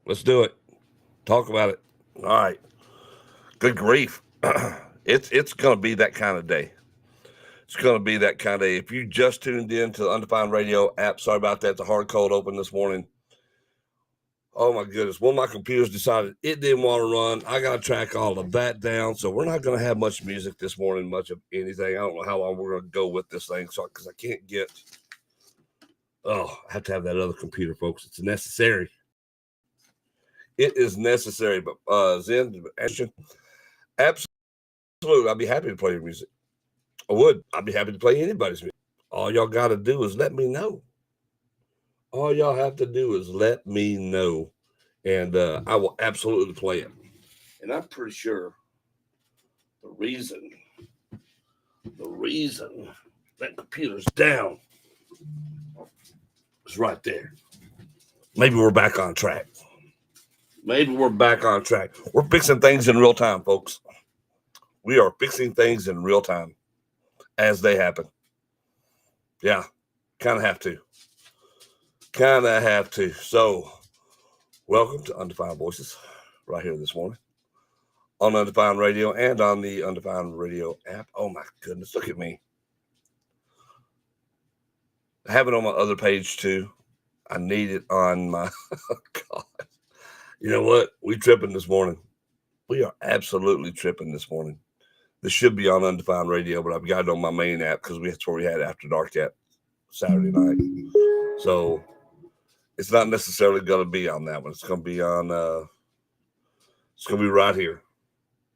Let's do it. Talk about it. All right. Good grief. It's going to be that kind of day. It's going to be that kind of day. If you just tuned in to the Undefined Radio app, sorry about that. The hard code open this morning. Oh my goodness. One of my computers decided it didn't want to run. I got to track all of that down. So we're not going to have much music this morning, much of anything. I don't know how long we're going to go with this thing. So, because I can't get, I have to have that other computer, folks. It's necessary. It is necessary. But Zen, absolutely, I'd be happy to play your music. I would. I'd be happy to play anybody's music. All y'all got to do is let me know. All y'all have to do is let me know, and I will absolutely play it. And I'm pretty sure the reason that computer's down is right there. Maybe we're back on track. We're fixing things in real time, folks. We are fixing things in real time as they happen. Yeah, kind of have to. So, welcome to Undefined Voices right here this morning on Undefined Radio and on the Undefined Radio app. Oh my goodness, look at me. I have it on my other page too. I need it on my God. You know what? We tripping this morning. We are absolutely tripping this morning. This should be on Undefined Radio, but I've got it on my main app because that's where we had After Dark at Saturday night. So it's not necessarily going to be on that one. It's going to be on. It's going to be right here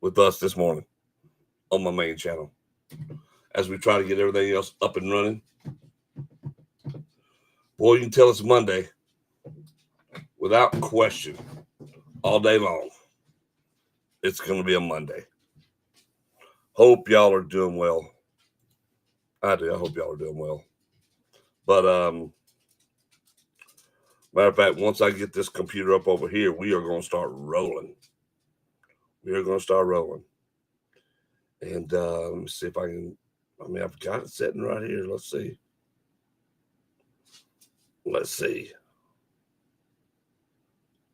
with us this morning on my main channel as we try to get everything else up and running. Boy, you can tell it's Monday without question all day long. It's going to be a Monday. Hope y'all are doing well. I do. I hope y'all are doing well. But matter of fact, once I get this computer up over here, we are going to start rolling. And let me see if I can. I've got it sitting right here. Let's see.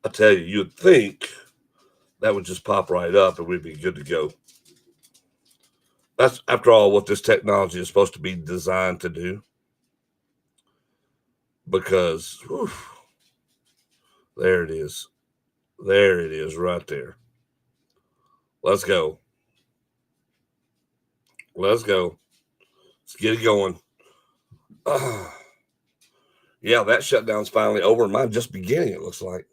I tell you, you'd think that would just pop right up and we'd be good to go. That's, after all, what this technology is supposed to be designed to do. Because, there it is. There it is right there. Let's go. Let's get it going. Yeah, that shutdown's finally over. And mine just beginning, it looks like.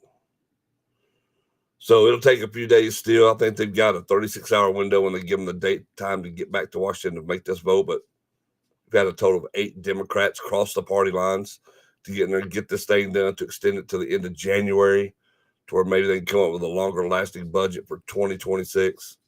So it'll take a few days still. I think they've got a 36-hour window when they give them the date time to get back to Washington to make this vote. But we've had a total of 8 Democrats cross the party lines to get in there and get this thing done, to extend it to the end of January, to where maybe they can come up with a longer lasting budget for 2026.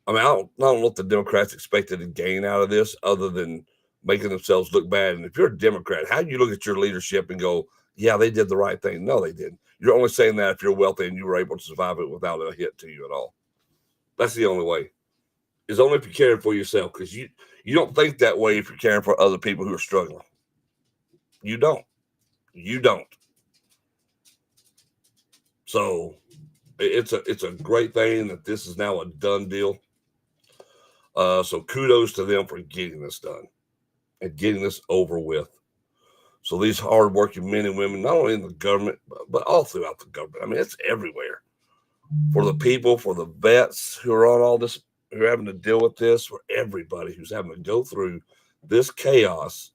I don't know what the Democrats expected to gain out of this other than making themselves look bad. And if you're a Democrat, how do you look at your leadership and go, yeah, they did the right thing? No, they didn't. You're only saying that if you're wealthy and you were able to survive it without a hit to you at all. That's the only way. Is only if you're caring for yourself, because you don't think that way if you're caring for other people who are struggling. You don't. So it's a great thing that this is now a done deal. So kudos to them for getting this done and getting this over with. So these hardworking men and women, not only in the government, but all throughout the government. It's everywhere. For the people, for the vets who are on all this, who are having to deal with this, for everybody who's having to go through this chaos.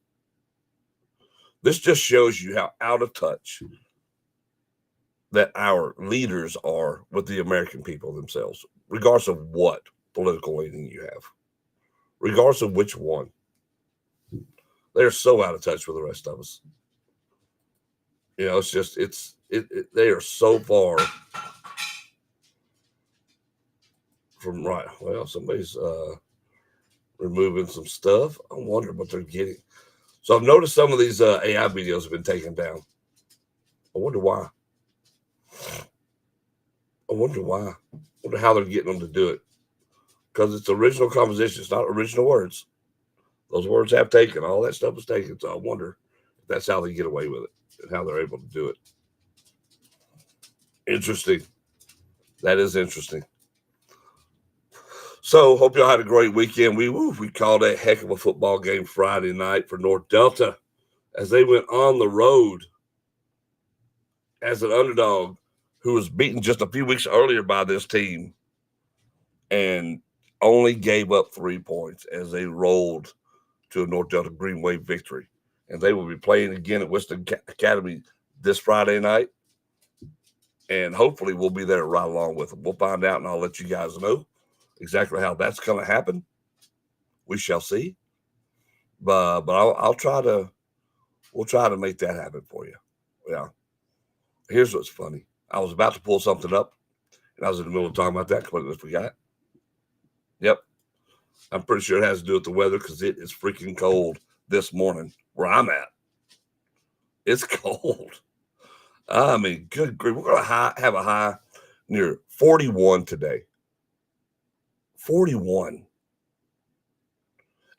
This just shows you how out of touch that our leaders are with the American people themselves, regardless of what political leaning you have, regardless of which one. They're so out of touch with the rest of us. It's just, they are so far from right. Well, somebody's removing some stuff. I wonder what they're getting. So I've noticed some of these AI videos have been taken down. I wonder why. I wonder how they're getting them to do it. Because it's original composition. It's not original words. Those words have taken. All that stuff is taken. So I wonder if that's how they get away with it and how they're able to do it. Interesting. That is interesting. So, hope y'all had a great weekend. We called a heck of a football game Friday night for North Delta as they went on the road as an underdog who was beaten just a few weeks earlier by this team and only gave up 3 points as they rolled to a North Delta Green Wave victory. And they will be playing again at Western Academy this Friday night. And hopefully we'll be there right along with them. We'll find out, and I'll let you guys know exactly how that's going to happen. We shall see. But we'll try to make that happen for you. Yeah. Here's what's funny. I was about to pull something up, and I was in the middle of talking about that. Completely forgot. Yep. I'm pretty sure it has to do with the weather because it is freaking cold this morning where I'm at. It's cold. I mean, good grief. We're going to have a high near 41 today. 41.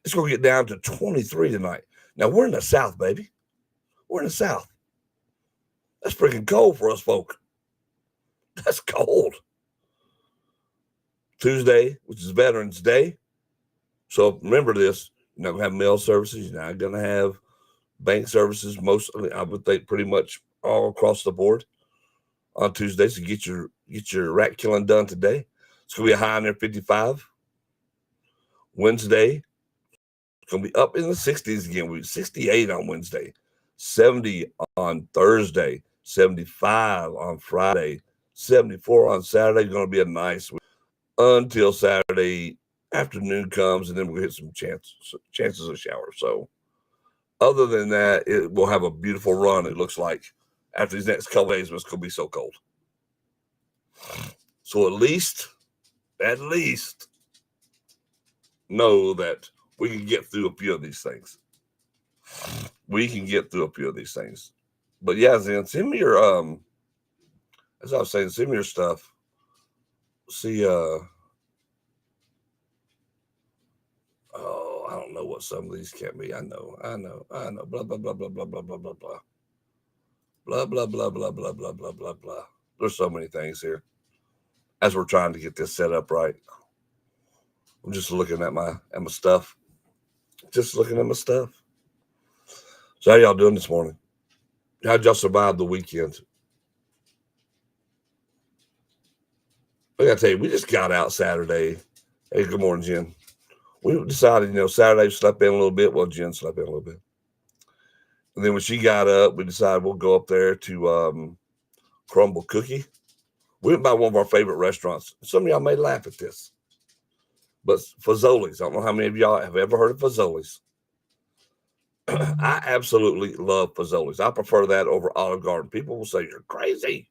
It's going to get down to 23 tonight. Now, we're in the South, baby. We're in the South. That's freaking cold for us folk. That's cold. Tuesday, which is Veterans Day. So remember this. You're not going to have mail services. You're not going to have bank services. Mostly, I would think pretty much all across the board on Tuesday. So get your rat killing done today. It's going to be a high in there, 55. Wednesday, it's going to be up in the 60s again. We're 68 on Wednesday, 70 on Thursday, 75 on Friday, 74 on Saturday. Going to be a nice week until Saturday afternoon comes, and then we'll hit some chances of showers. So other than that, it will have a beautiful run, it looks like, after these next couple days, but it's going to be so cold. So at least know that we can get through a few of these things. But yeah, Zen, send me your as I was saying, send me your stuff. See, oh, I don't know what some of these can be. I know. Blah blah blah blah blah blah blah blah blah. Blah blah blah blah blah blah blah blah blah. There's so many things here. As we're trying to get this set up right. I'm just looking at my stuff. So how y'all doing this morning? How'd y'all survive the weekend? I gotta tell you, we just got out Saturday. Hey, good morning, Jen. We decided, Saturday we slept in a little bit. Well, Jen slept in a little bit. And then when she got up, we decided we'll go up there to Crumble Cookie. We went by one of our favorite restaurants. Some of y'all may laugh at this. But Fazoli's. I don't know how many of y'all have ever heard of Fazoli's. I absolutely love Fazoli's. I prefer that over Olive Garden. People will say, you're crazy.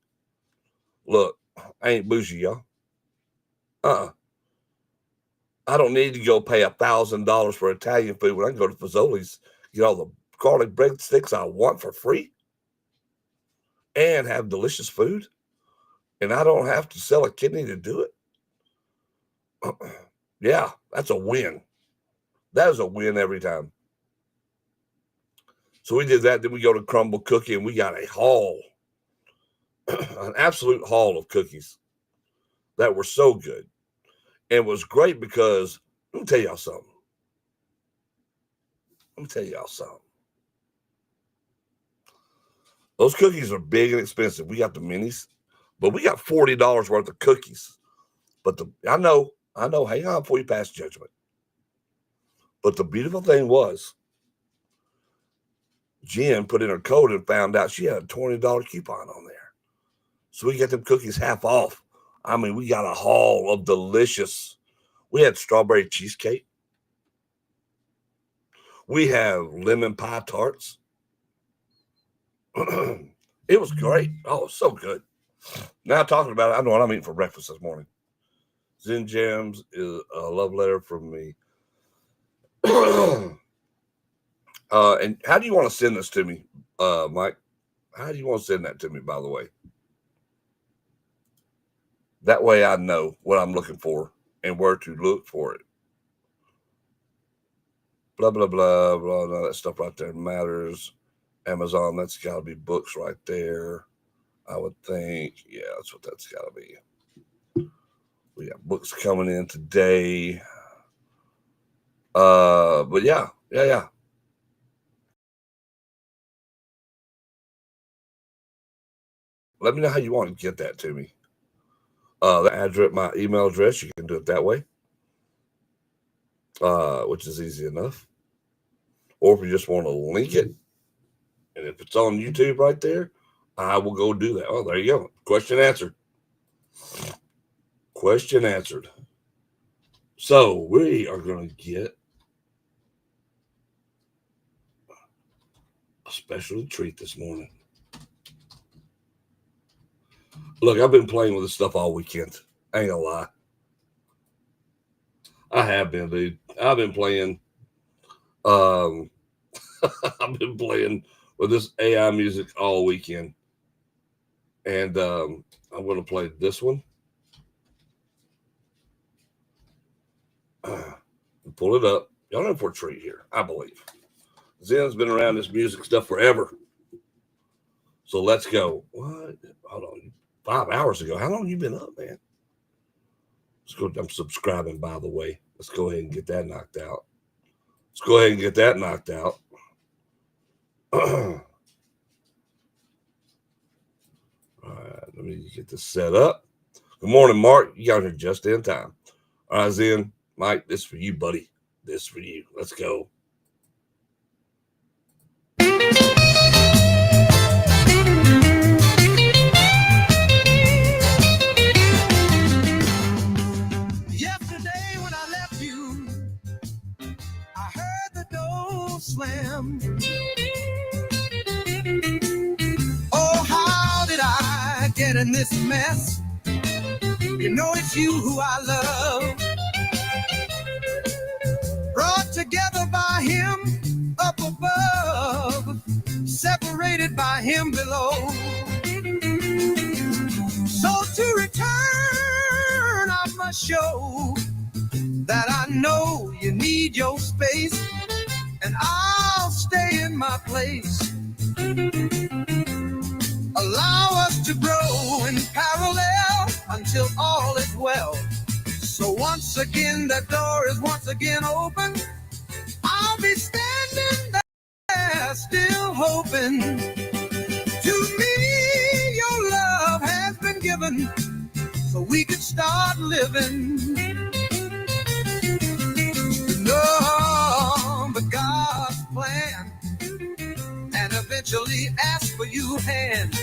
Look, I ain't bougie, y'all. I don't need to go pay $1,000 for Italian food when I can go to Fazoli's, get all the garlic breadsticks I want for free, and have delicious food. And I don't have to sell a kidney to do it. Yeah, that's a win. That is a win every time. So we did that. Then we go to Crumble Cookie, and we got a haul, an absolute haul of cookies that were so good. And it was great because, let me tell y'all something. Those cookies are big and expensive. We got the minis, but we got $40 worth of cookies. But I know, hang on before you pass judgment. But the beautiful thing was, Jen put in her code and found out she had a $20 coupon on there. So we got them cookies half off. I mean, we got a haul of delicious. We had strawberry cheesecake. We have lemon pie tarts. It was great. Oh, so good. Now talking about it, I know what I'm eating for breakfast this morning. Zen Jams is a love letter from me. And how do you want to send this to me, Mike? How do you want to send that to me, by the way? That way I know what I'm looking for and where to look for it. Blah, blah, blah, blah. None of that stuff right there matters. Amazon, that's got to be books right there. I would think, yeah, that's what that's got to be. We got books coming in today. But yeah. Let me know how you want to get that to me. The address, my email address, you can do it that way, which is easy enough. Or if you just want to link it, and if it's on YouTube right there, I will go do that. Oh, there you go. Question answered. Question answered. So we are going to get a special treat this morning. Look, I've been playing with this stuff all weekend. I ain't gonna lie. I have been, dude. I've been playing. I've been playing with this AI music all weekend, and I'm going to play this one. Pull it up. Y'all know for a treat here, I believe. Zen's been around this music stuff forever. So let's go. What? Hold on. 5 hours ago. How long you been up, man? Let's go. I'm subscribing, by the way. Let's go ahead and get that knocked out. All right, let me get this set up. Good morning, Mark. You got here just in time. All right, Zen, Mike, this is for you, buddy. This is for you. Let's go. Yesterday when I left you, I heard the door slam. Oh, how did I get in this mess? You know it's you who I love. Brought together by him up above, separated by him below. So to return, I must show that I know you need your space, and I'll stay in my place. Allow us to grow in parallel until all is well. So once again, that door is once again open. I'll be standing there still hoping. To me, your love has been given so we could start living. No, but God's plan, and eventually ask for your hand.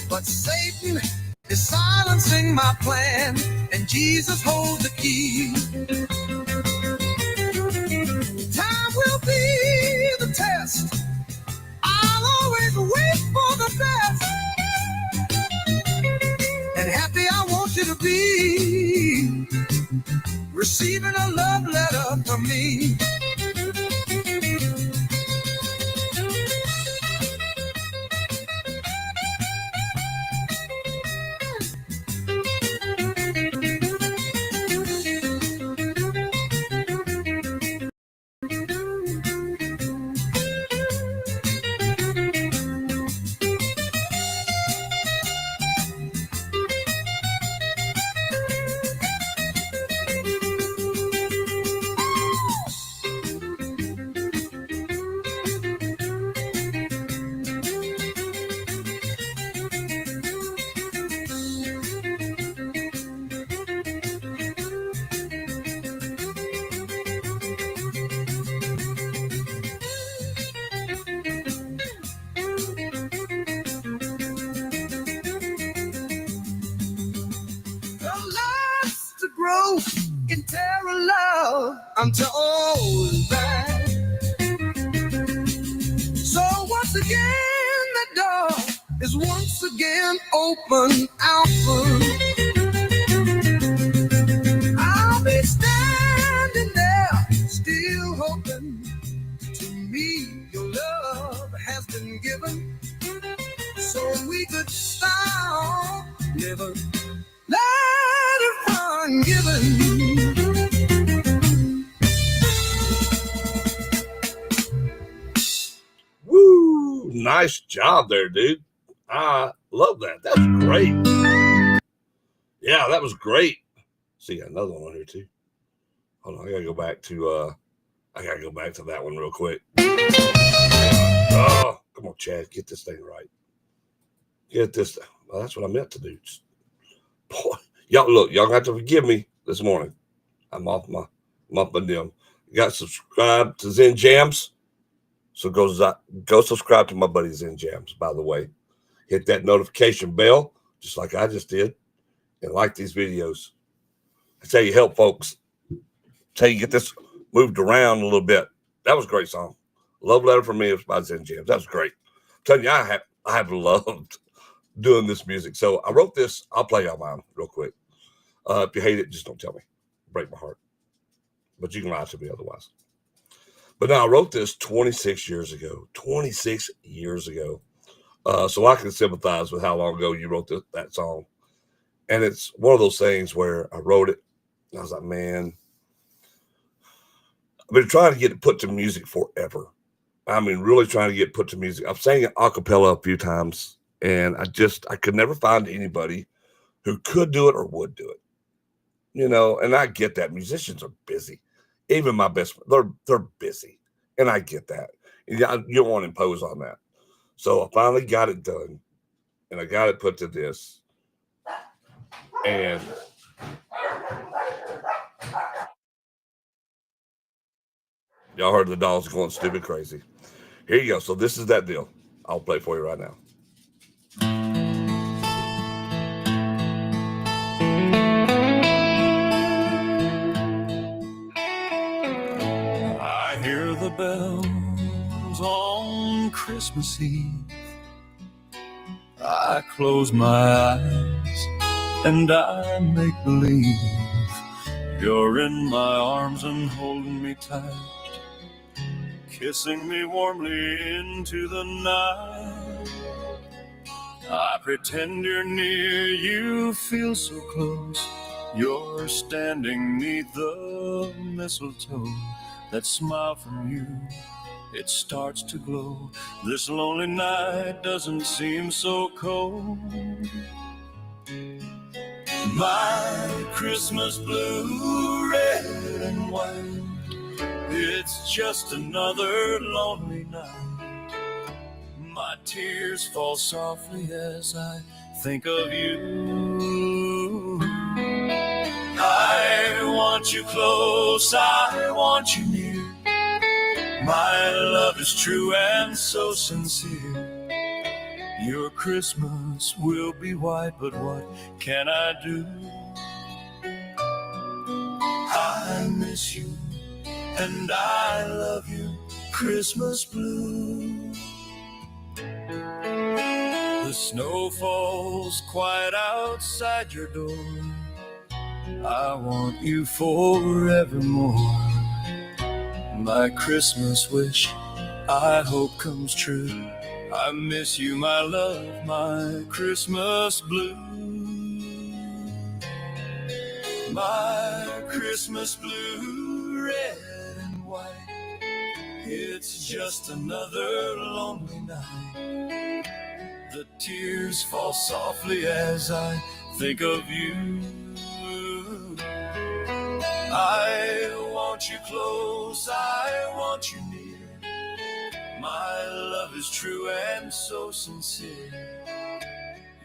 But Satan is silencing my plan, and Jesus holds the key. Time will be the test. I'll always wait for the best. And happy I want you to be, receiving a love letter from me. Until all is back. So once again, the door is once again open out for. I'll be standing there, still hoping. To me, your love has been given, so we could start living. Let it run, given. Nice job there, dude. I love that. That's great. Yeah, that was great. See, another one on here too. Hold on, I gotta go back to that one real quick. Oh, come on, Chad, get this thing right. Get this. Well, that's what I meant to do. Boy, y'all have to forgive me this morning. I'm off my dim. You got subscribed to Zen Jams, so go subscribe to my buddy Zen Jams. By the way, hit that notification bell just like I just did, and like these videos. That's how you help folks. That's how you get this moved around a little bit. That was a great song. Love Letter from Me by Zen Jams. That was great. I'm telling you, I have loved doing this music. So I wrote this. I'll play y'all mine real quick. If you hate it, just don't tell me. Break my heart. But you can lie to me otherwise. But now I wrote this 26 years ago. 26 years ago. So I can sympathize with how long ago you wrote that song. And it's one of those things where I wrote it. And I was like, man, I've been trying to get it put to music forever. I mean, really trying to get put to music. I've sang it a cappella a few times. And I could never find anybody who could do it or would do it. You know, and I get that. Musicians are busy. Even my best friend, they're busy. And I get that. And you don't want to impose on that. So I finally got it done. And I got it put to this. And y'all heard the dogs going stupid crazy. Here you go. So this is that deal. I'll play for you right now. I hear the bells on Christmas Eve. I close my eyes and I make believe you're in my arms and holding me tight, kissing me warmly into the night. I pretend you're near, you feel so close. You're standing neath the mistletoe. That smile from you, it starts to glow. This lonely night doesn't seem so cold. My Christmas blue, red and white, it's just another lonely night. My tears fall softly as I think of you. I want you close, I want you near. My love is true and so sincere. Your Christmas will be white, but what can I do? I miss you and I love you, Christmas blue. The snow falls quiet outside your door. I want you forevermore. My Christmas wish, I hope comes true. I miss you, my love, my Christmas blue. My Christmas blue, red and white, it's just another lonely night. The tears fall softly as I think of you. I want you close, I want you near. My love is true and so sincere.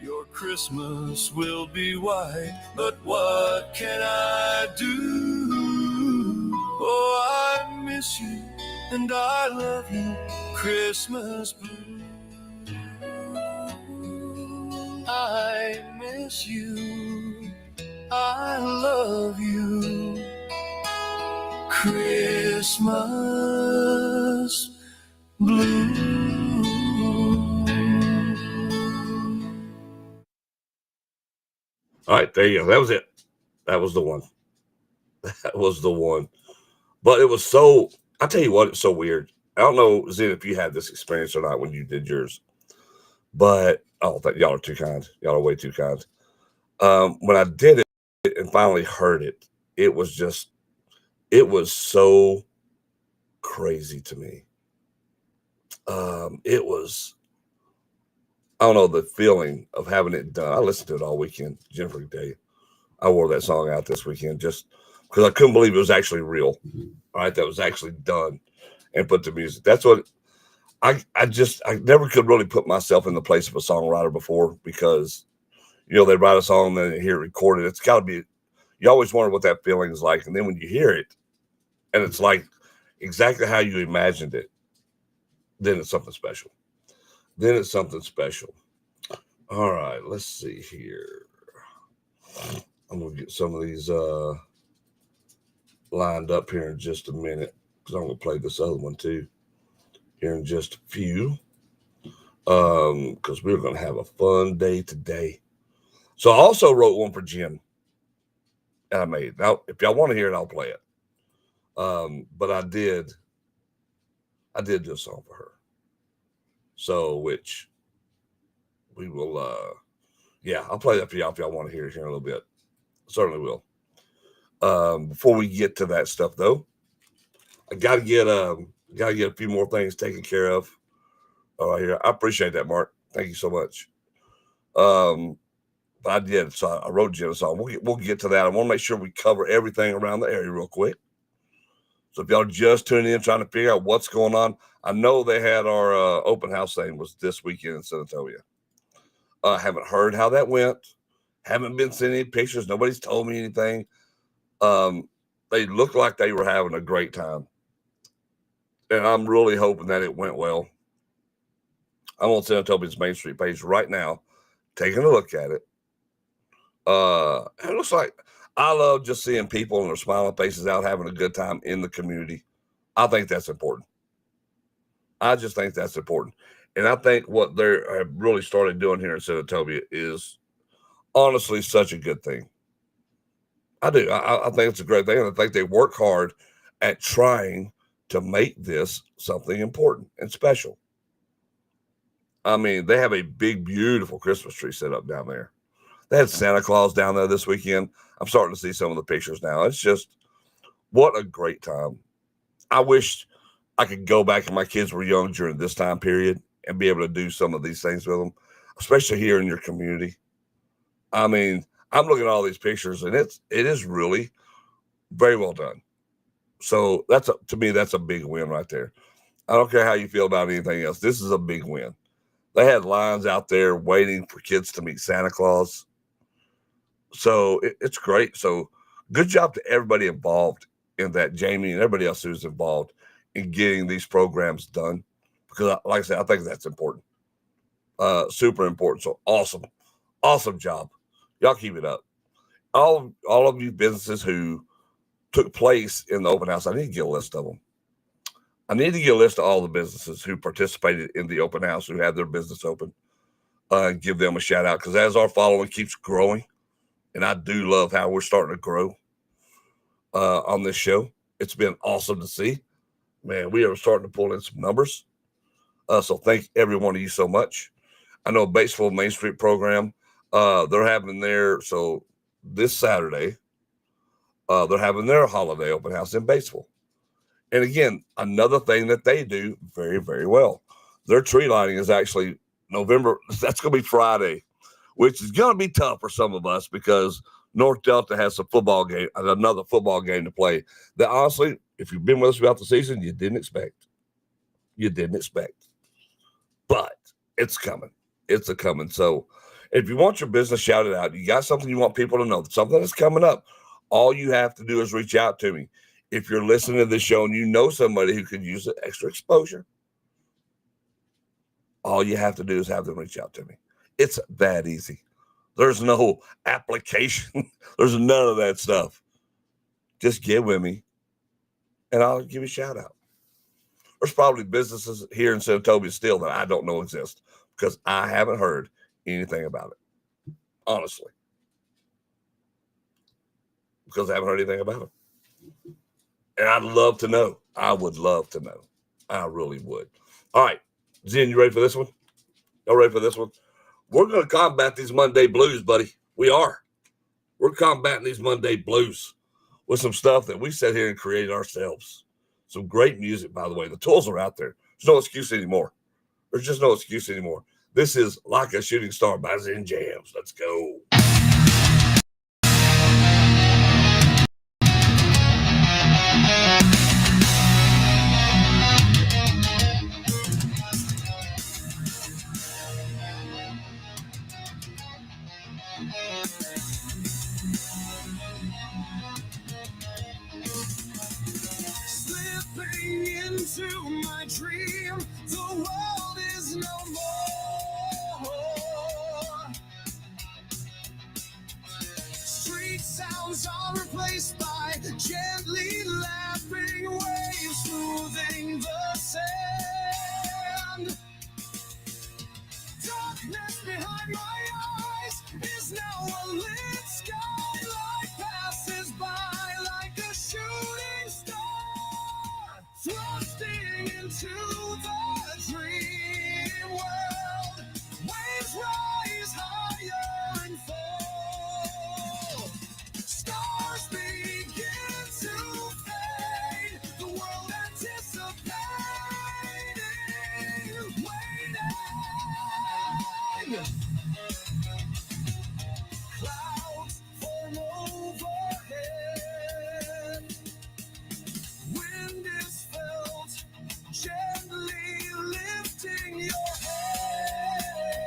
Your Christmas will be white, but what can I do? Oh, I miss you and I love you, Christmas blue. I miss you, I love you, Christmas blue. All right, there you go. That was it. That was the one. That was the one. But it was so, I tell you what, it's so weird. I don't know, Zen, if you had this experience or not when you did yours. But y'all are too kind. Y'all are way too kind. When I did it and finally heard it, it was so crazy to me. It was I don't know, the feeling of having it done. I listened to it all weekend. Jennifer can tell you. I wore that song out this weekend just because I couldn't believe it was actually real. All right, that was actually done and put to music. That's what I never could really put myself in the place of a songwriter before because, they write a song and then you hear it recorded. It's got to be, you always wonder what that feeling is like. And then when you hear it and it's like exactly how you imagined it, then it's something special. All right, let's see here. I'm going to get some of these lined up here in just a minute because I'm going to play this other one too here in just a few because we're going to have a fun day today. So I also wrote one for Jen and I made. Now, if y'all want to hear it, I'll play it. But I did do a song for her. So, which we will, I'll play that for y'all if y'all want to hear it here in a little bit. Certainly will. Before we get to that stuff, though, I gotta get a few more things taken care of. All right, here. I appreciate that, Mark. Thank you so much. But I did, so I wrote Jen a song. We'll get to that. I want to make sure we cover everything around the area real quick. So if y'all just tuning in, trying to figure out what's going on, I know they had our open house thing was this weekend in San Antonio. Haven't heard how that went. Haven't been seeing any pictures. Nobody's told me anything. They looked like they were having a great time. And I'm really hoping that it went well. I'm on San Antonio's Main Street page right now, taking a look at it. It looks like I love just seeing people and their smiling faces out having a good time in the community. I think that's important. I just think that's important. And I think what they have really started doing here in San Antonio is honestly such a good thing. I do. I think it's a great thing. And I think they work hard at trying to make this something important and special. I mean, they have a big, beautiful Christmas tree set up down there. They had Santa Claus down there this weekend. I'm starting to see some of the pictures now. It's just, what a great time. I wish I could go back and my kids were young during this time period and be able to do some of these things with them, especially here in your community. I mean, I'm looking at all these pictures and it is really very well done. So to me, that's a big win right there. I don't care how you feel about anything else. This is a big win. They had lines out there waiting for kids to meet Santa Claus. So it's great. So good job to everybody involved in that, Jamie and everybody else who's involved in getting these programs done. Because like I said, I think that's important. Super important. So awesome job. Y'all keep it up. All of you businesses who took place in the open house, I need to get a list of them. I need to get a list of all the businesses who participated in the open house, who had their business open, and give them a shout out. Because as our following keeps growing, and I do love how we're starting to grow on this show. It's been awesome to see. Man, we are starting to pull in some numbers. So thank every one of you so much. I know Batesville Main Street program, they're having so this Saturday, they're having their holiday open house in Batesville. And again, another thing that they do very, very well. Their tree lighting is actually November. That's going to be Friday, which is going to be tough for some of us because North Delta has another football game to play that honestly, if you've been with us throughout the season, you didn't expect. But it's coming. It's a coming. So if you want your business shouted out, you got something you want people to know, something that's coming up, all you have to do is reach out to me. If you're listening to this show and you know somebody who could use the extra exposure, all you have to do is have them reach out to me. It's that easy. There's no application. There's none of that stuff. Just get with me and I'll give you a shout out. There's probably businesses here in San Antonio still that I don't know exist because I haven't heard anything about it. Honestly. Because I haven't heard anything about it. And I'd love to know. I would love to know. I really would. All right. Jen, you ready for this one? Y'all ready for this one? We're going to combat these Monday blues, buddy. We are. We're combating these Monday blues with some stuff that we sat here and created ourselves. Some great music, by the way. The tools are out there. There's no excuse anymore. There's just no excuse anymore. This is Like a Shooting Star by Zen Jams. Let's go. Slipping into my dream, the world is no more. Street sounds are replaced by gently lapping waves smoothing the sand. Darkness behind my eyes is now a lit sky. Light passes by like a shooting star, thrusting into the dream world. Waves rise higher and fall. Stars begin to fade. The world anticipating, waiting. Clouds form overhead. Wind is felt, gently lifting your hair.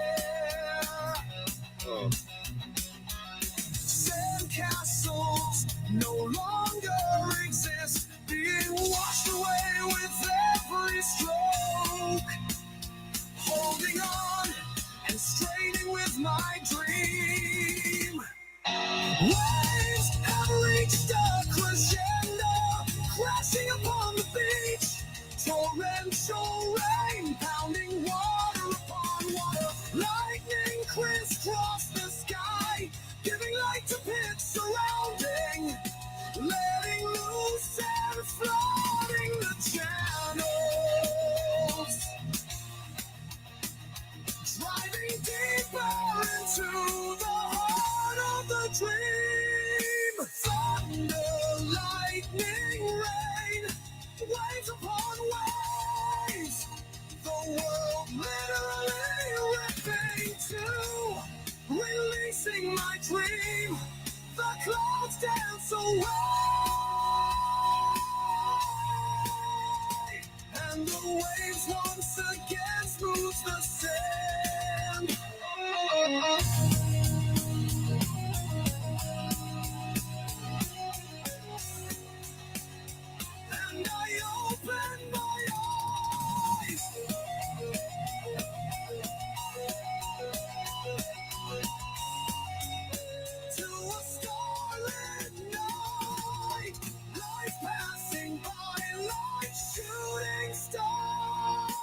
Sand castles no longer exist, being washed away with every stroke. Holding on and straining with my dream. Waves have reached a crescendo, crashing upon the beach. Torrential rain pounding water upon water. Lightning crisscross the sky, giving light to pits surrounding. Letting loose and flooding the channels. Driving deeper into the heart of the dream. Thunder, lightning, rain, waves upon waves. The world literally ripping too, releasing my dream. The clouds dance away, and the waves once again smooth the sand. And I open my eyes to a starlit night, life passing by like shooting stars.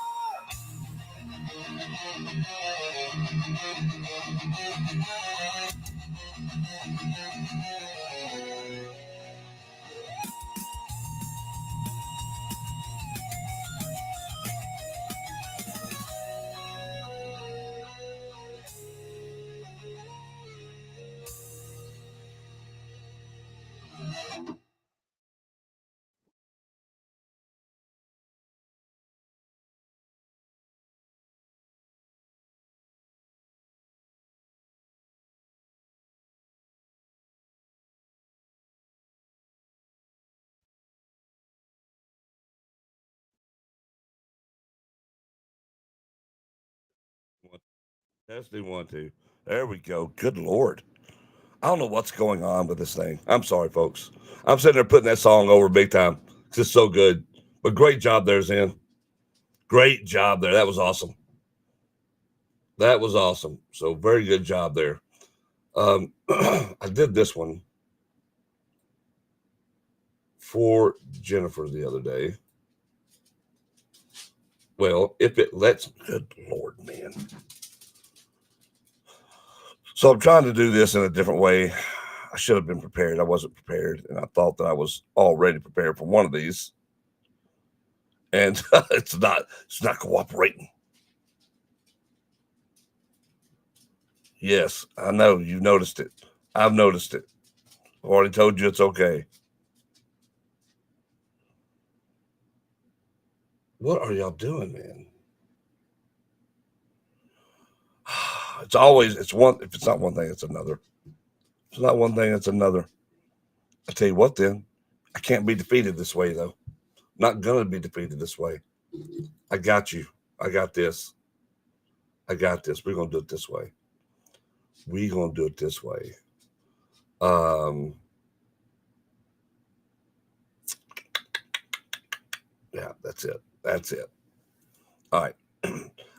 Testing 1, 2. There we go. Good Lord. I don't know what's going on with this thing. I'm sorry, folks. I'm sitting there putting that song over big time. It's just so good. But great job there, Zen. Great job there. That was awesome. That was awesome. So very good job there. I did this one for Jennifer the other day. Well, if it lets, good Lord, man. So I'm trying to do this in a different way. I should have been prepared. I wasn't prepared, and I thought that I was already prepared for one of these, and it's not cooperating. Yes, I know you noticed it. I've noticed it. I've already told you it's okay. What are y'all doing, man? It's always, it's one, if it's not one thing, it's another. If it's not one thing, it's another. I tell you what, then, I can't be defeated this way, though. Not gonna be defeated this way. I got you. I got this. I got this. We're gonna do it this way. We're gonna do it this way. Um, yeah, that's it. That's it. All right.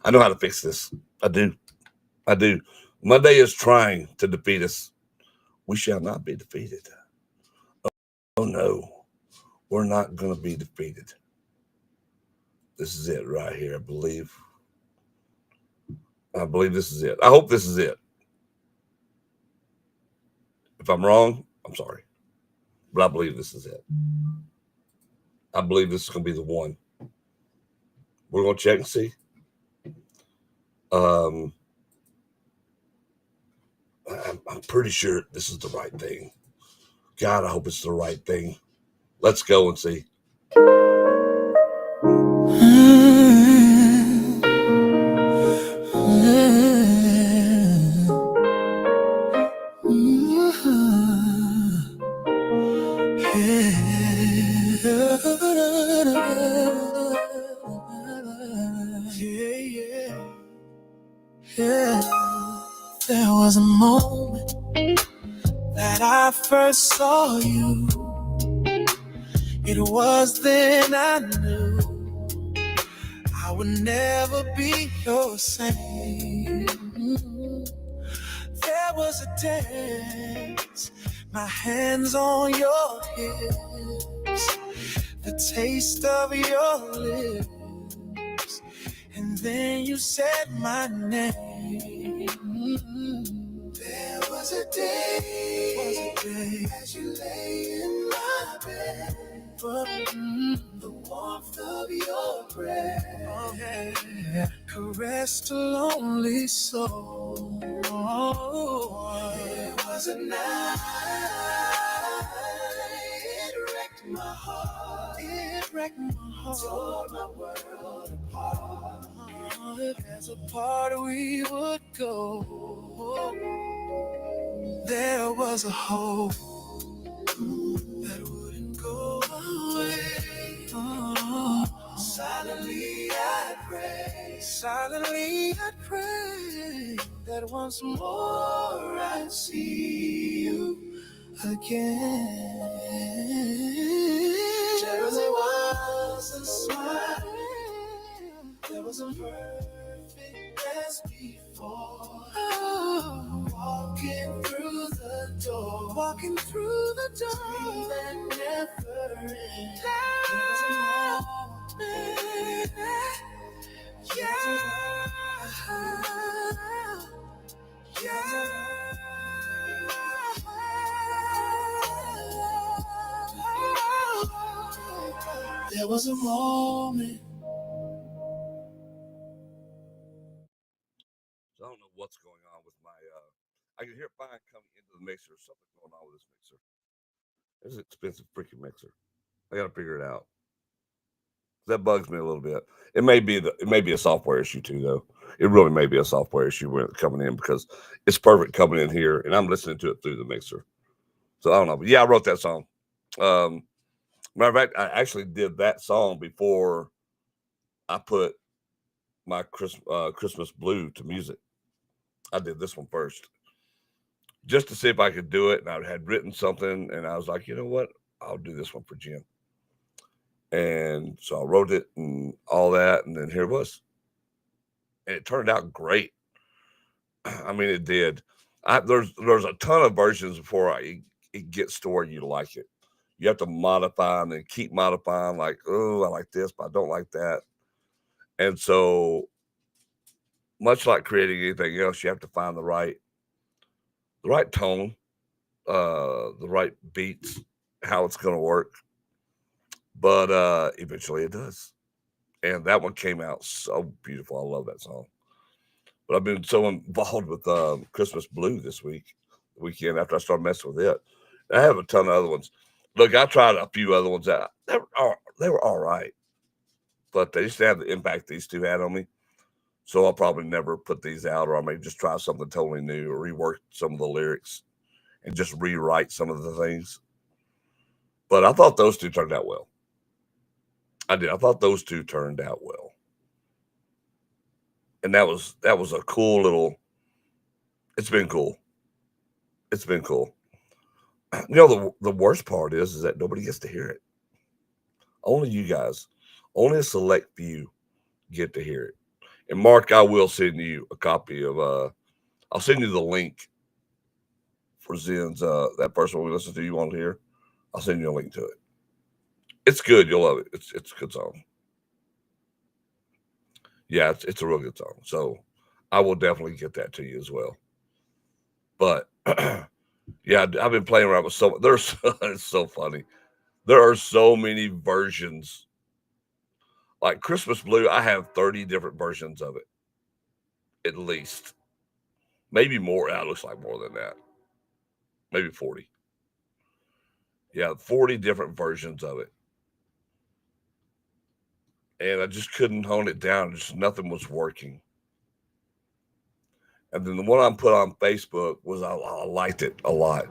I know how to fix this. I do. I do. Monday is trying to defeat us. We shall not be defeated. Oh no, we're not gonna be defeated. This is it right here, I believe. I believe this is it. I hope this is it. If I'm wrong, I'm sorry. But I believe this is it. I believe this is going to be the one. We're going to check and see. I'm pretty sure this is the right thing. God, I hope it's the right thing. Let's go and see. Yeah. There was a moment that I first saw you. It was then I knew I would never be your same. There was a dance, my hands on your hips, the taste of your lips, and then you said my name. There was a day as you lay in my bed, but the warmth of your breath caressed a lonely soul. It was a night, it wrecked my heart. It wrecked my heart, tore my world apart. There's a part we would go. There was a hope that wouldn't go away. Silently I'd pray that once more I'd see you again. There was a smile, there was a perfect as before. Walking through the door, dream that never ends. There was a moment. So I don't know what's going on with my. I can hear fine coming into the mixer. Something going on with this mixer. It's an expensive freaking mixer. I got to figure it out. That bugs me a little bit. It may be a software issue too, though. It really may be a software issue when it's coming in because it's perfect coming in here, and I'm listening to it through the mixer. So I don't know, but yeah, I wrote that song. Matter of fact, I actually did that song before I put my Christmas Blue to music. I did this one first just to see if I could do it, and I had written something, and I was like, you know what, I'll do this one for Jim. And so I wrote it and all that, and then here it was. And it turned out great. I mean, it did. There's a ton of versions before it gets to where you like it. You have to modify and then keep modifying. Like, oh, I like this, but I don't like that. And so, much like creating anything else, you have to find the right tone, the right beats, how it's going to work. But eventually, it does. And that one came out so beautiful. I love that song. But I've been so involved with Christmas Blue this weekend after I started messing with it. I have a ton of other ones. Look, I tried a few other ones out. They were all right, but they just have the impact these two had on me. So I'll probably never put these out, or I may just try something totally new or rework some of the lyrics and just rewrite some of the things. But I thought those two turned out well. I did. I thought those two turned out well. And that was a cool little, it's been cool. It's been cool. You know, the worst part is that nobody gets to hear it. Only you guys, only a select few get to hear it. And Mark, I will send you a copy of, I'll send you the link for Zen's, that first one we listened to you on here. I'll send you a link to it. It's good. You'll love it. It's a good song. Yeah, it's a real good song. So I will definitely get that to you as well. But yeah, I've been playing around with it's so funny. There are so many versions. Like Christmas Blue, I have 30 different versions of it. At least. Maybe more. It looks like more than that. Maybe 40. Yeah, 40 different versions of it. And I just couldn't hone it down. Just nothing was working. And then the one I put on Facebook was I liked it a lot.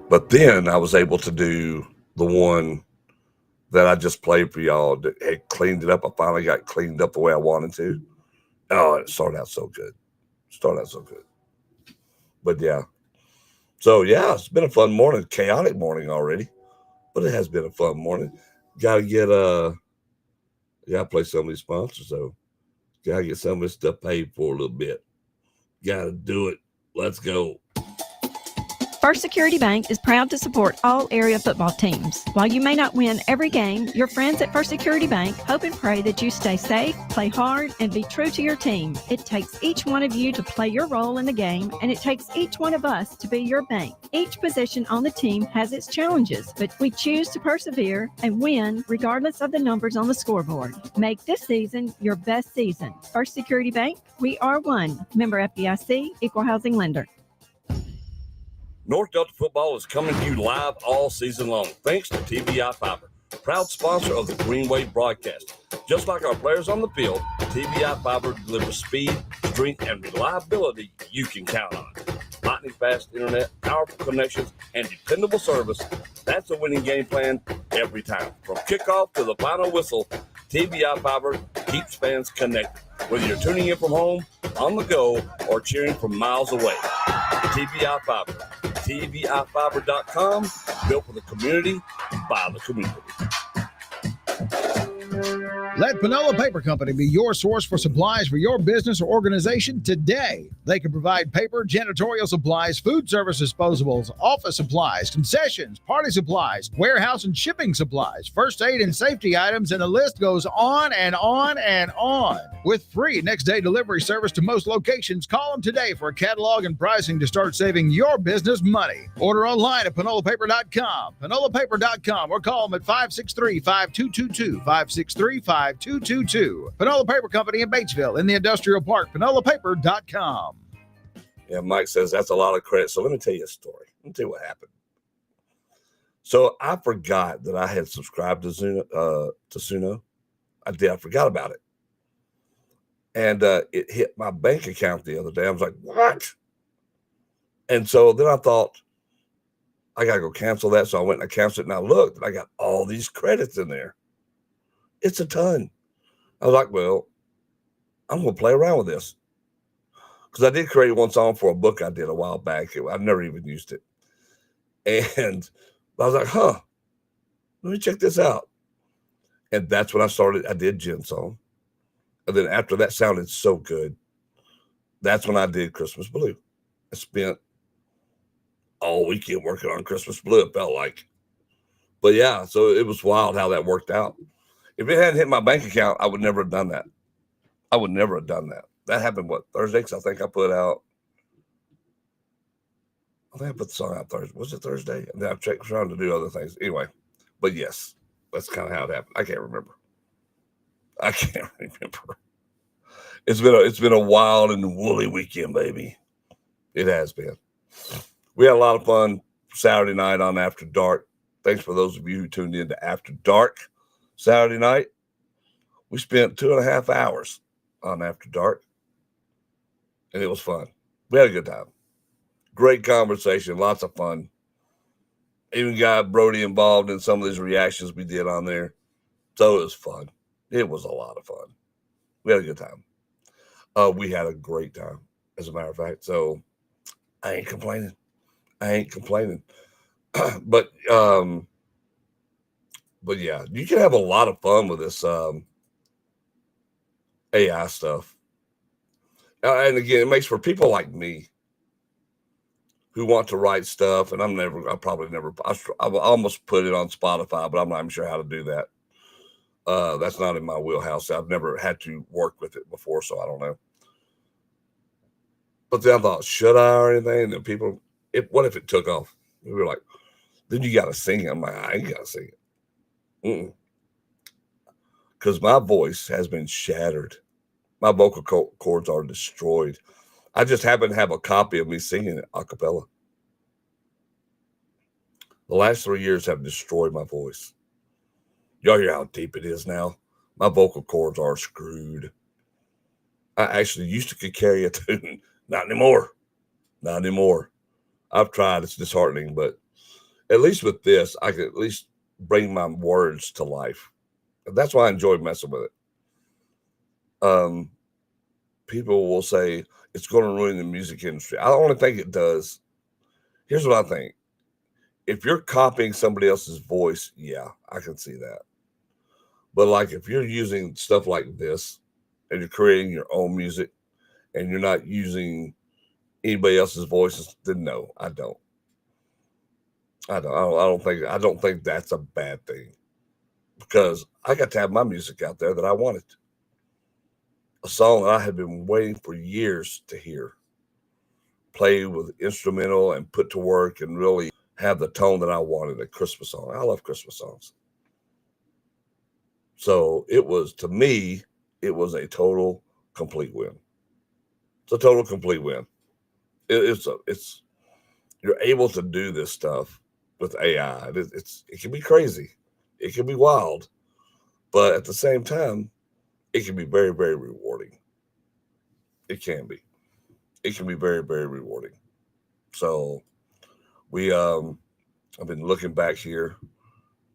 But then I was able to do the one that I just played for y'all that had cleaned it up. I finally got cleaned up the way I wanted to. Oh, it started out so good. But yeah. So yeah, it's been a fun morning, chaotic morning already. But it has been a fun morning. Gotta play some of these sponsors though. Gotta get some of this stuff paid for a little bit. Gotta do it. Let's go. First Security Bank is proud to support all area football teams. While you may not win every game, your friends at First Security Bank hope and pray that you stay safe, play hard, and be true to your team. It takes each one of you to play your role in the game, and it takes each one of us to be your bank. Each position on the team has its challenges, but we choose to persevere and win regardless of the numbers on the scoreboard. Make this season your best season. First Security Bank, we are one. Member FDIC, Equal Housing Lender. North Delta Football is coming to you live all season long, thanks to TBI Fiber, proud sponsor of the Green Wave broadcast. Just like our players on the field, TBI Fiber delivers speed, strength, and reliability you can count on. Lightning fast internet, powerful connections, and dependable service. That's a winning game plan every time. From kickoff to the final whistle, TBI Fiber keeps fans connected. Whether you're tuning in from home, on the go, or cheering from miles away. TBI Fiber. TBIfiber.com, built for the community, by the community. Let Panola Paper Company be your source for supplies for your business or organization today. They can provide paper, janitorial supplies, food service disposables, office supplies, concessions, party supplies, warehouse and shipping supplies, first aid and safety items, and the list goes on and on and on. With free next-day delivery service to most locations, call them today for a catalog and pricing to start saving your business money. Order online at panolapaper.com, panolapaper.com, or call them at 563-5222, 563-5222. Panola Paper Company in Batesville in the Industrial Park, panolapaper.com. Yeah, Mike says that's a lot of credit. So let me tell you a story. Let me tell you what happened. So I forgot that I had subscribed to Suno. I did. I forgot about it. And it hit my bank account the other day. I was like, what? And so then I thought, I got to go cancel that. So I went and I canceled it. And I looked, and I got all these credits in there. It's a ton. I was like, well, I'm going to play around with this. Because I did create one song for a book I did a while back. I've never even used it. And I was like, let me check this out. And that's when I did Jen's song. And then after that sounded so good, that's when I did Christmas Blue. I spent all weekend working on Christmas Blue, it felt like. But yeah, so it was wild how that worked out. If it hadn't hit my bank account, I would never have done that. That happened, Thursday? Because I think I put the song out Thursday. Was it Thursday? And then I'm trying to do other things. Anyway, but yes, that's kind of how it happened. I can't remember. It's been a wild and woolly weekend, baby. It has been. We had a lot of fun Saturday night on After Dark. Thanks for those of you who tuned in to After Dark Saturday night. We spent 2.5 hours on After Dark. and it was fun. We had a good time. Great conversation, lots of fun. Even got Brody involved in some of these reactions we did on there. So it was fun. It was a lot of fun. We had a good time. We had a great time, as a matter of fact. So I ain't complaining. but yeah, you can have a lot of fun with this AI stuff. And again, it makes for people like me who want to write stuff. And I almost put it on Spotify, but I'm not even sure how to do that. That's not in my wheelhouse. I've never had to work with it before, so I don't know. But then I thought, should I or anything? And people, what if it took off? We were like, then you got to sing it. I'm like, I ain't got to sing it. Because my voice has been shattered. My vocal cords are destroyed. I just happen to have a copy of me singing it a cappella. The last 3 years have destroyed my voice. Y'all hear how deep it is now? My vocal cords are screwed. I actually used to could carry a tune. Not anymore. Not anymore. I've tried. It's disheartening, but at least with this, I can at least bring my words to life. And that's why I enjoy messing with it. People will say it's going to ruin the music industry. I don't think it does. Here's what I think. If you're copying somebody else's voice, yeah, I can see that. But like if you're using stuff like this and you're creating your own music and you're not using anybody else's voices, then no, I don't. I don't think that's a bad thing, because I got to have my music out there that I wanted. A song that I had been waiting for years to hear, play with instrumental and put to work and really have the tone that I wanted, a Christmas song. I love Christmas songs. So to me, it was a total complete win. It's a total complete win. You're able to do this stuff with AI. It can be crazy. It can be wild, but at the same time, it can be very, very rewarding. It can be. It can be very, very rewarding. So I've been looking back here,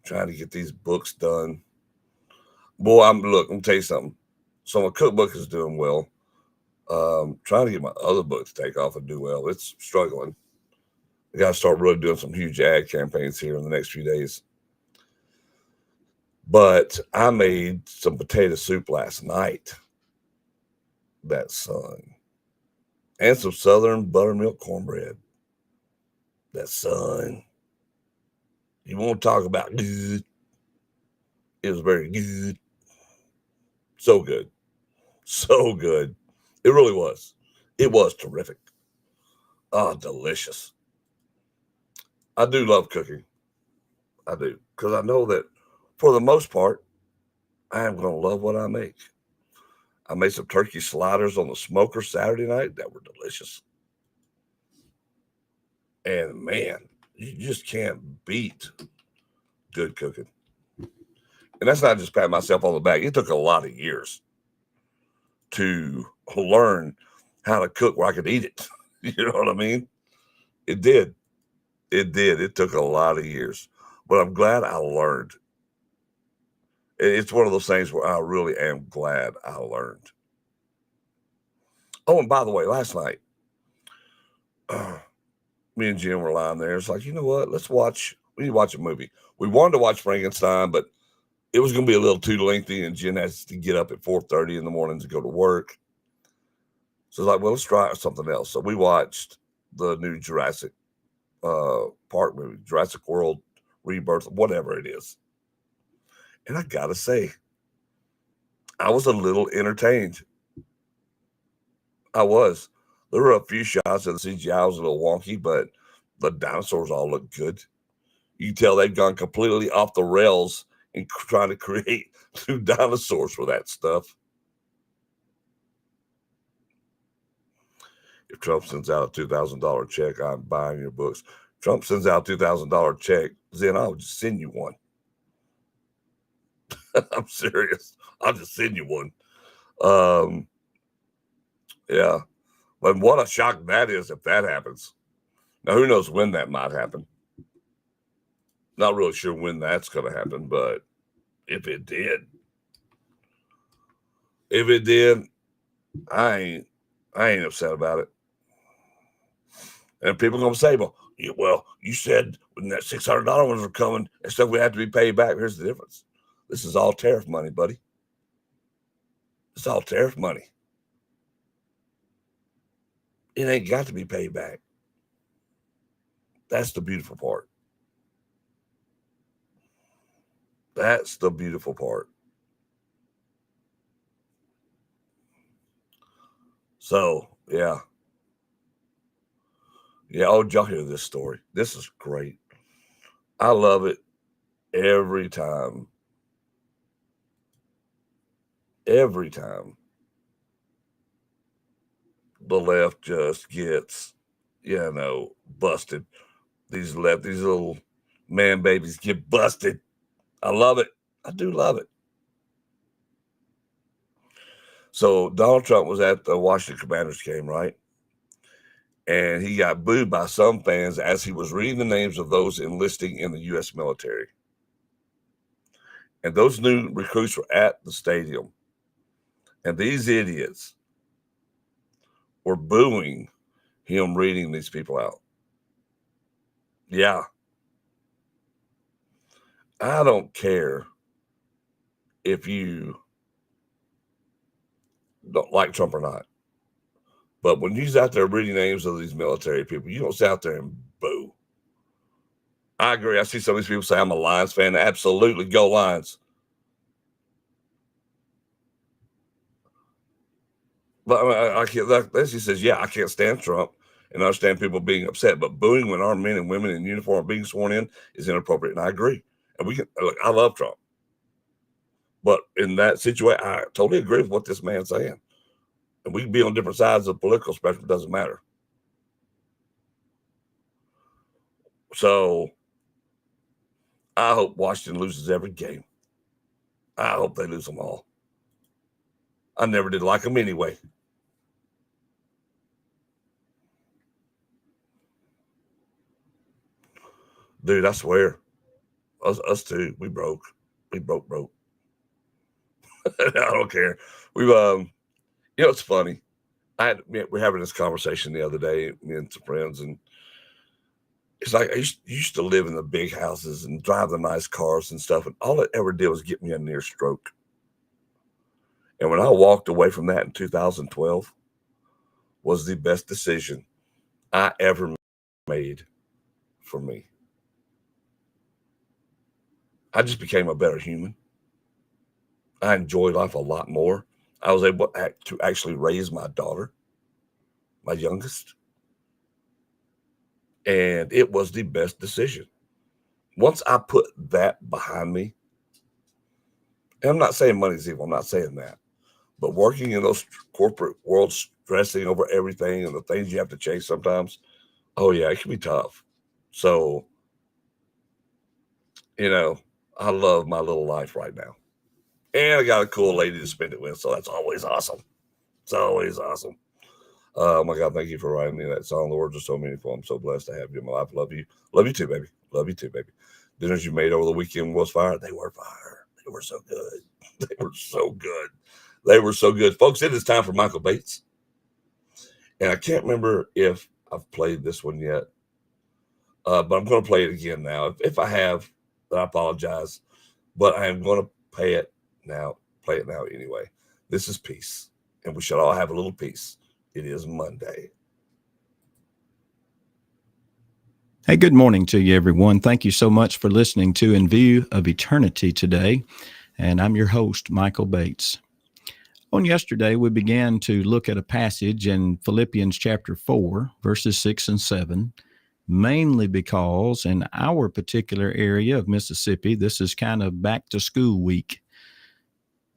trying to get these books done. Boy, I'm gonna tell you something. So my cookbook is doing well. Trying to get my other book to take off and do well. It's struggling. I got to start really doing some huge ad campaigns here in the next few days. But I made some potato soup last night. That son. And some Southern buttermilk cornbread. That son. You want to talk about good? It was very good. So good. So good. It really was. It was terrific. Oh, delicious. I do love cooking. I do. Because I know that for the most part, I am going to love what I make. I made some turkey sliders on the smoker Saturday night that were delicious. And man, you just can't beat good cooking. And that's not just patting myself on the back. It took a lot of years to learn how to cook where I could eat it. You know what I mean? It did. It did. It took a lot of years. But I'm glad I learned. It's one of those things where I really am glad I learned. Oh, and by the way, last night, me and Jim were lying there. It's like, you know what? We need to watch a movie. We wanted to watch Frankenstein, but it was going to be a little too lengthy, and Jen has to get up at 4:30 in the morning to go to work. So it's like, well, let's try something else. So we watched the new Jurassic Park movie, Jurassic World Rebirth, whatever it is. And I got to say, I was a little entertained. I was. There were a few shots of the CGI was a little wonky, but the dinosaurs all look good. You can tell they've gone completely off the rails in trying to create new dinosaurs for that stuff. If Trump sends out a $2,000 check, I'm buying your books. Trump sends out a $2,000 check, then I'll just send you one. I'm serious. I'll just send you one. Yeah. But what a shock that is if that happens. Now, who knows when that might happen? Not really sure when that's going to happen, but if it did, I ain't upset about it. And people are going to say, well, you said when that $600 ones were coming and stuff, we had to be paid back. Here's the difference. This is all tariff money, buddy. It's all tariff money. It ain't got to be paid back. That's the beautiful part. That's the beautiful part. So, yeah. Yeah, oh, did y'all hear this story? This is great. I love it every time. Every time the left just gets, busted. These little man babies get busted. I love it. I do love it. So Donald Trump was at the Washington Commanders game, right? And he got booed by some fans as he was reading the names of those enlisting in the U.S. military. And those new recruits were at the stadium. And these idiots were booing him reading these people out. Yeah. I don't care if you don't like Trump or not. But when he's out there reading names of these military people, you don't sit out there and boo. I agree. I see some of these people say, I'm a Lions fan. Absolutely. Go Lions. But I can't, he says, yeah, I can't stand Trump and understand people being upset. But booing when our men and women in uniform are being sworn in is inappropriate. And I agree. And I love Trump. But in that situation, I totally agree with what this man's saying. And we can be on different sides of the political spectrum. It doesn't matter. So I hope Washington loses every game. I hope they lose them all. I never did like them anyway. Dude, I swear. Us two, we broke. We broke. I don't care. It's funny. We're having this conversation the other day, me and some friends, and it's like I used to live in the big houses and drive the nice cars and stuff, and all it ever did was get me a near stroke. And when I walked away from that in 2012, was the best decision I ever made for me. I just became a better human. I enjoyed life a lot more. I was able to actually raise my daughter, my youngest. And it was the best decision. Once I put that behind me, and I'm not saying money's evil, I'm not saying that. But working in those corporate worlds, stressing over everything and the things you have to chase sometimes, oh yeah, it can be tough. So, I love my little life right now. And I got a cool lady to spend it with, so that's always awesome. It's always awesome. Oh my God, thank you for writing me that song. The words are so meaningful. I'm so blessed to have you in my life. Love you. Love you too, baby. Love you too, baby. Dinners you made over the weekend was fire. They were fire. They were so good. They were so good. They were so good. Folks, it is time for Michael Bates. And I can't remember if I've played this one yet. But I'm going to play it again now. If I have, then I apologize. But I am going to play it now anyway. This is peace. And we should all have a little peace. It is Monday. Hey, good morning to you, everyone. Thank you so much for listening to In View of Eternity today. And I'm your host, Michael Bates. On yesterday, we began to look at a passage in Philippians chapter 4, verses 6 and 7, mainly because in our particular area of Mississippi, this is kind of back to school week.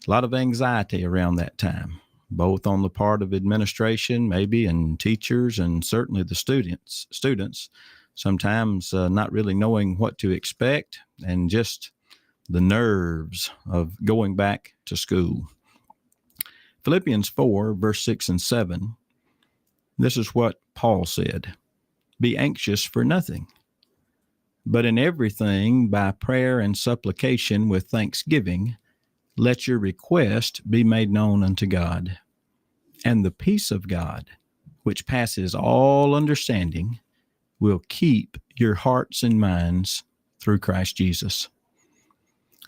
A lot of anxiety around that time, both on the part of administration, maybe, and teachers, and certainly the students, sometimes not really knowing what to expect, and just the nerves of going back to school. Philippians 4, verse 6 and 7 This is what Paul said: be anxious for nothing, but in everything by prayer and supplication with thanksgiving, let your request be made known unto God. And the peace of God, which passes all understanding, will keep your hearts and minds through Christ Jesus.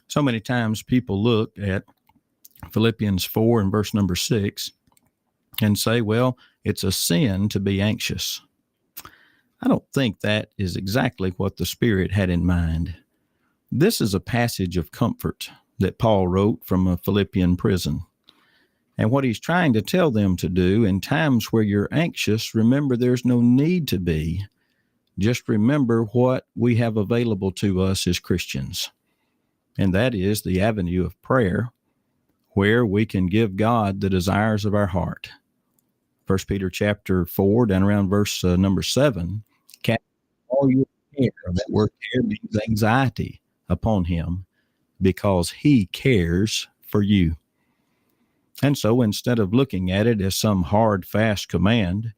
So many times people look at Philippians 4 and verse number 6 and say, well, it's a sin to be anxious. I don't think that is exactly what the Spirit had in mind. This is a passage of comfort that Paul wrote from a Philippian prison. And what he's trying to tell them to do in times where you're anxious, remember there's no need to be. Just remember what we have available to us as Christians. And that is the avenue of prayer, where we can give God the desires of our heart. 1 Peter chapter 4, down around verse number 7, cast all your care, that word care means anxiety, upon him, because he cares for you. And so instead of looking at it as some hard, fast command,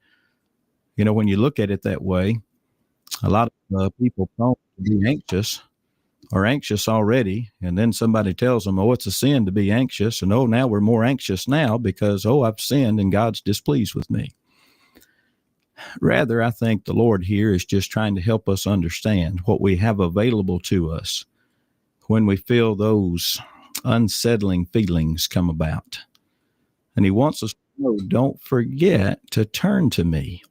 when you look at it that way, a lot of people prone to be anxious are anxious already, and then somebody tells them, oh, it's a sin to be anxious, and oh, now we're more anxious now because, oh, I've sinned and God's displeased with me. Rather, I think the Lord here is just trying to help us understand what we have available to us when we feel those unsettling feelings come about. And he wants us to know, don't forget to turn to me.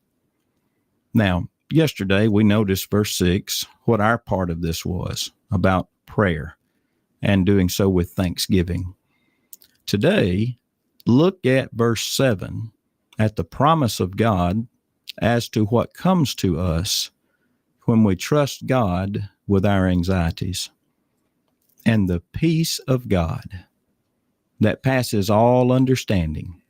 Now, yesterday we noticed verse 6, what our part of this was about prayer and doing so with thanksgiving. Today, look at verse 7, at the promise of God as to what comes to us when we trust God with our anxieties. And the peace of God that passes all understanding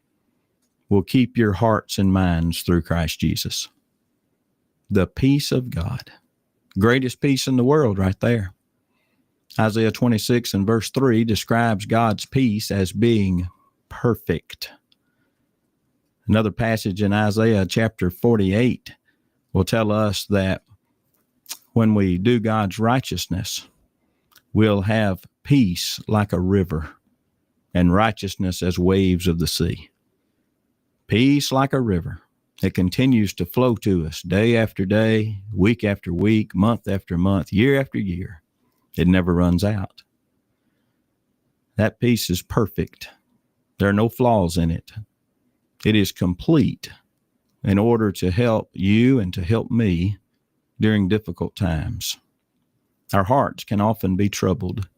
will keep your hearts and minds through Christ Jesus. The peace of God. Greatest peace in the world right there. Isaiah 26 and verse 3 describes God's peace as being perfect. Another passage in Isaiah chapter 48 will tell us that when we do God's righteousness, we'll have peace like a river and righteousness as waves of the sea. Peace like a river. It continues to flow to us day after day, week after week, month after month, year after year. It never runs out. That peace is perfect. There are no flaws in it. It is complete in order to help you and to help me during difficult times. Our hearts can often be troubled.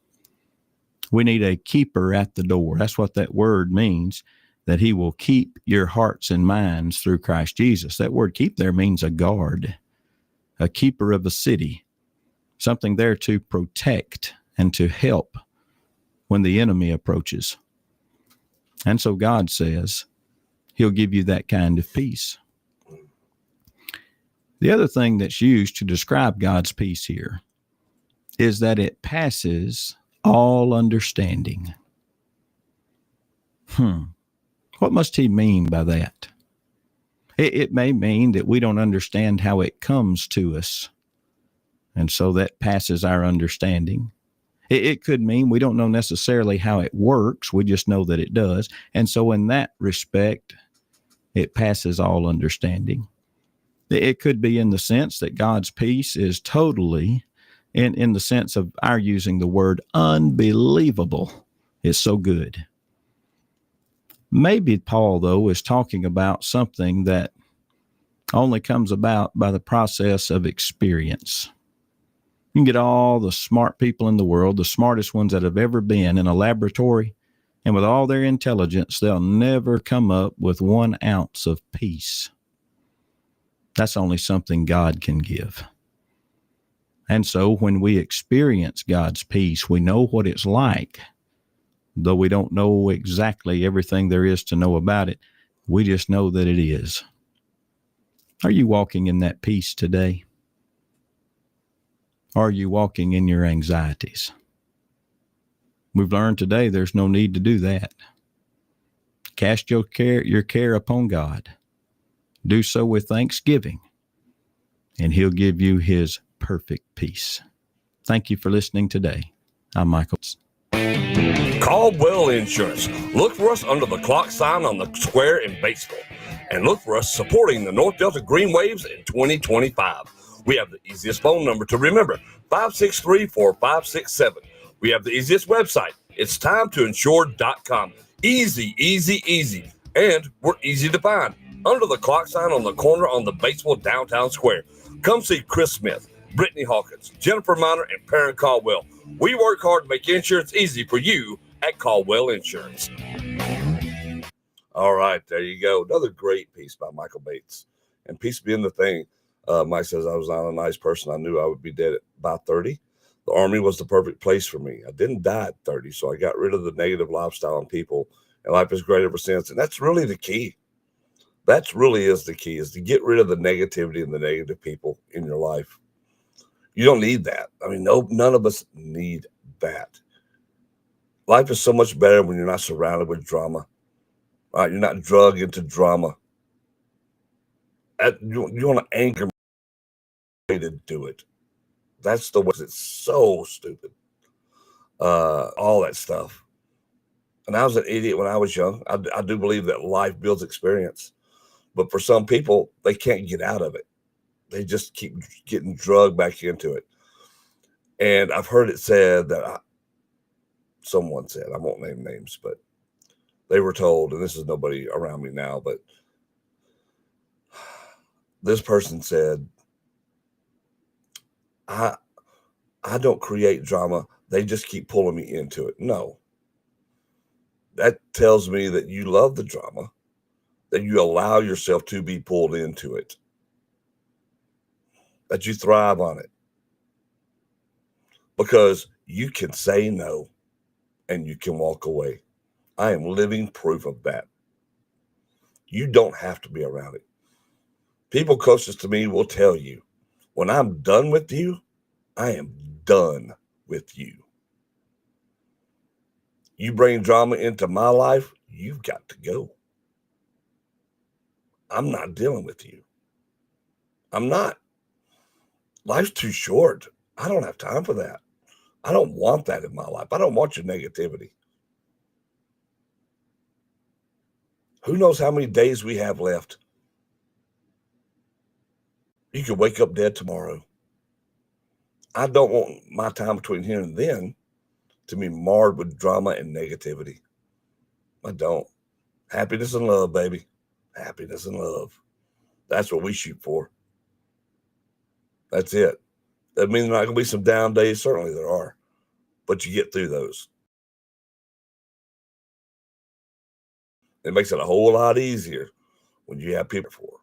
We need a keeper at the door. That's what that word means, that he will keep your hearts and minds through Christ Jesus. That word keep there means a guard, a keeper of a city, something there to protect and to help when the enemy approaches. And so God says he'll give you that kind of peace. The other thing that's used to describe God's peace here is that it passes all understanding. What must he mean by that? It may mean that we don't understand how it comes to us, and so that passes our understanding. It could mean we don't know necessarily how it works, we just know that it does, and so in that respect, it passes all understanding. It could be in the sense that God's peace is totally, in the sense of our using the word unbelievable. It's so good. Maybe Paul, though, is talking about something that only comes about by the process of experience. You can get all the smart people in the world, the smartest ones that have ever been in a laboratory, and with all their intelligence, they'll never come up with 1 ounce of peace. That's only something God can give. And so when we experience God's peace, we know what it's like. Though we don't know exactly everything there is to know about it, we just know that it is. Are you walking in that peace today? Are you walking in your anxieties? We've learned today there's no need to do that. Cast your care upon God. Do so with thanksgiving, and he'll give you his perfect peace. Thank you for listening today. I'm Michael. Caldwell Insurance. Look for us under the clock sign on the square in Batesville. And look for us supporting the North Delta Green Waves in 2025. We have the easiest phone number to remember, 563-4567. We have the easiest website. It's timetoinsure.com. Easy, easy, easy. And we're easy to find. Under the clock sign on the corner on the Batesville Downtown Square. Come see Chris Smith, Brittany Hawkins, Jennifer Miner, and Perrin Caldwell. We work hard to make insurance easy for you at Caldwell Insurance. All right, there you go. Another great piece by Michael Bates. And peace being the thing. Mike says, I was not a nice person. I knew I would be dead by 30. The Army was the perfect place for me. I didn't die at 30, so I got rid of the negative lifestyle and people. And life is great ever since. And that's really the key. That really is the key, is to get rid of the negativity and the negative people in your life. You don't need that. I mean, none of us need that. Life is so much better when you're not surrounded with drama. Right? You're not drugged into drama. You want to anger me to do it. That's the way. It's so stupid. All that stuff. And I was an idiot when I was young. I do believe that life builds experience. But for some people, they can't get out of it. They just keep getting drugged back into it. And I've heard it said that someone said, I won't name names, but they were told, and this is nobody around me now, but this person said, I don't create drama. They just keep pulling me into it. No. That tells me that you love the drama, that you allow yourself to be pulled into it, that you thrive on it. Because you can say no and you can walk away. I am living proof of that. You don't have to be around it. People closest to me will tell you, when I'm done with you, I am done with you. You bring drama into my life, you've got to go. I'm not dealing with you. I'm not. Life's too short. I don't have time for that. I don't want that in my life. I don't want your negativity. Who knows how many days we have left? You could wake up dead tomorrow. I don't want my time between here and then to be marred with drama and negativity. I don't. Happiness and love, baby. Happiness and love. That's what we shoot for. That's it. That means there are not going to be some down days. Certainly there are. But you get through those. It makes it a whole lot easier when you have people for.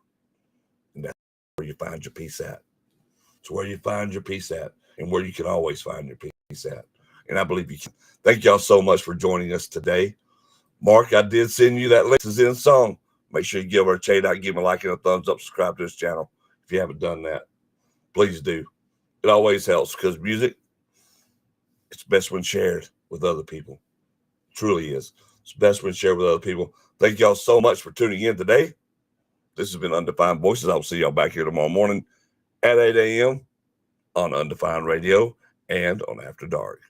And that's where you find your peace at. It's where you find your peace at, and where you can always find your peace at. And I believe you can. Thank y'all so much for joining us today. Mark, I did send you that Lexus In song. Make sure you give her a check out, give her a like and a thumbs up, subscribe to this channel if you haven't done that. Please do. It always helps, because music, it's best when shared with other people. It truly is. It's best when shared with other people. Thank y'all so much for tuning in today. This has been Undefined Voices. I'll see y'all back here tomorrow morning at 8 a.m. on Undefined Radio and on After Dark.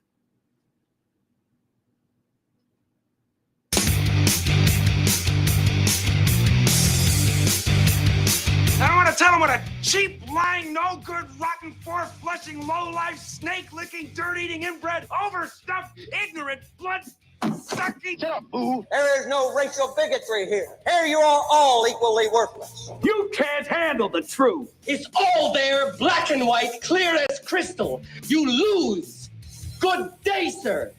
I don't want to tell him what a cheap, lying, no good, rotten, four-flushing, low-life, snake-licking, dirt-eating, inbred, overstuffed, ignorant, blood-sucking. Shut up, boo. There is no racial bigotry here. Here you are all equally worthless. You can't handle the truth. It's all there, black and white, clear as crystal. You lose. Good day, sir.